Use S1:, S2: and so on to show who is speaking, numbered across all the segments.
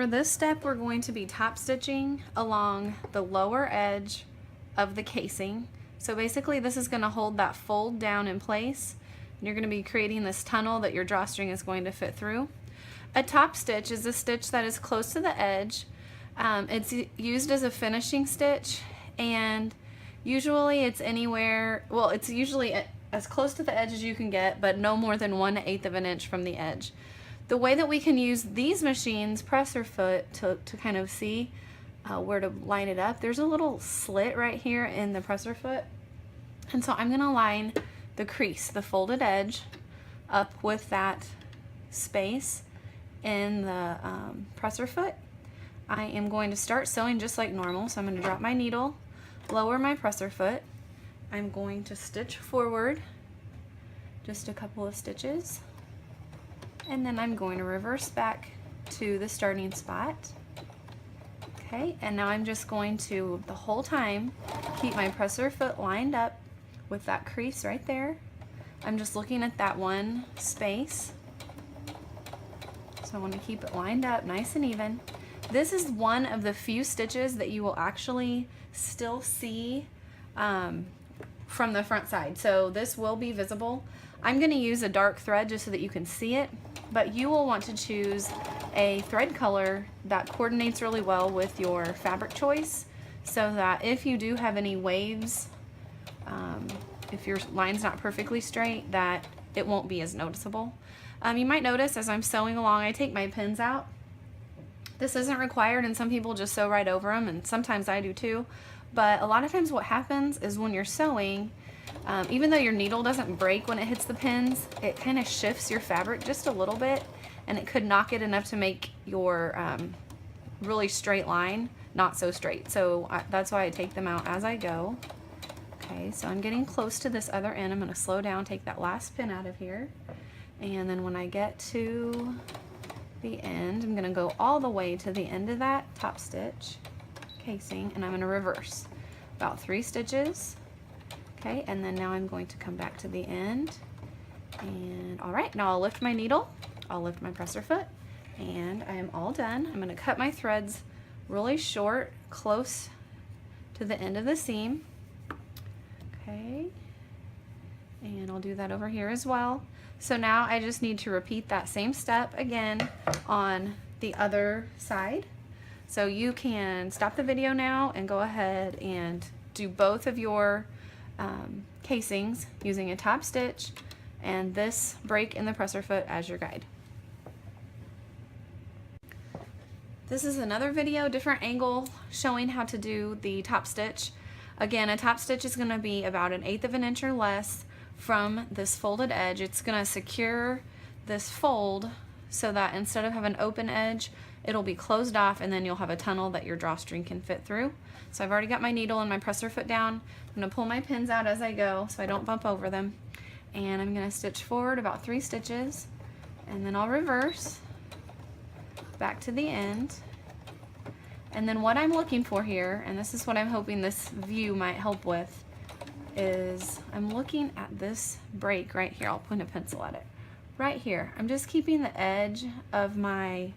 S1: For this step, we're going to be top stitching along the lower edge of the casing. So basically this is going to hold that fold down in place, and you're going to be creating this tunnel that your drawstring is going to fit through. A top stitch is a stitch that is close to the edge. It's used as a finishing stitch, and usually it's anywhere, well, it's usually as close to the edge as you can get, but no more than 1/8 of an inch from the edge. The way that we can use these machines, presser foot, to kind of see where to line it up, there's a little slit right here in the presser foot. And so I'm going to line the crease, the folded edge, up with that space in the presser foot. I am going to start sewing just like normal. So I'm going to drop my needle, lower my presser foot. I'm going to stitch forward just a couple of stitches. And then I'm going to reverse back to the starting spot. Okay, and now I'm just going to, the whole time, keep my presser foot lined up with that crease right there. I'm just looking at that one space. So I want to keep it lined up nice and even. This is one of the few stitches that you will actually still see from the front side. So this will be visible. I'm going to use a dark thread just so that you can see it, but you will want to choose a thread color that coordinates really well with your fabric choice, so that if you do have any waves, if your line's not perfectly straight, that it won't be as noticeable. You might notice as I'm sewing along, I take my pins out. This isn't required, and some people just sew right over them, and sometimes I do too. But a lot of times what happens is when you're sewing, even though your needle doesn't break when it hits the pins, it kind of shifts your fabric just a little bit, and it could knock it enough to make your really straight line not so straight. So that's why I take them out as I go. Okay, so I'm getting close to this other end. I'm going to slow down, take that last pin out of here, and then when I get to the end, I'm going to go all the way to the end of that top stitch casing, and I'm going to reverse about 3 stitches. Okay, and then now I'm going to come back to the end, and all right, now I'll lift my needle, I'll lift my presser foot, and I am all done. I'm going to cut my threads really short, close to the end of the seam. Okay, and I'll do that over here as well. So now I just need to repeat that same step again on the other side. So you can stop the video now and go ahead and do both of your casings using a top stitch and this break in the presser foot as your guide. This is another video, different angle, showing how to do the top stitch. Again, a top stitch is going to be about 1/8 of an inch or less from this folded edge. It's going to secure this fold so that instead of having an open edge, it'll be closed off, and then you'll have a tunnel that your drawstring can fit through. So I've already got my needle and my presser foot down. I'm going to pull my pins out as I go so I don't bump over them. And I'm going to stitch forward about 3 stitches, and then I'll reverse back to the end. And then what I'm looking for here, and this is what I'm hoping this view might help with, is I'm looking at this break right here. I'll point a pencil at it. Right here. I'm just keeping the edge of my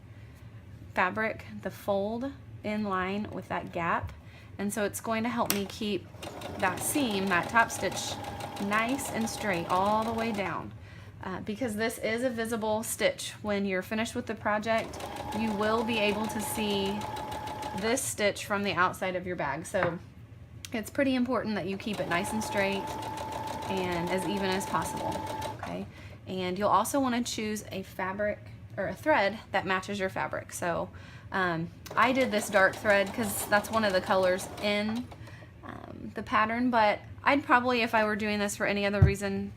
S1: fabric, the fold, in line with that gap, and so it's going to help me keep that seam, that top stitch, nice and straight all the way down, because this is a visible stitch. When you're finished with the project, you will be able to see this stitch from the outside of your bag. So it's pretty important that you keep it nice and straight and as even as possible. Okay, and you'll also want to choose a fabric or a thread that matches your fabric. So I did this dark thread because that's one of the colors in the pattern, but I'd probably, if I were doing this for any other reason,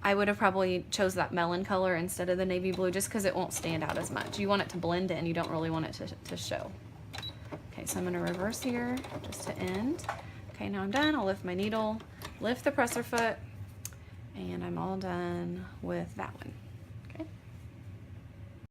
S1: I would have probably chose that melon color instead of the navy blue, just because it won't stand out as much. You want it to blend in, you don't really want it to show. Okay, so I'm going to reverse here just to end. Okay, now I'm done. I'll lift my needle, lift the presser foot, and I'm all done with that one.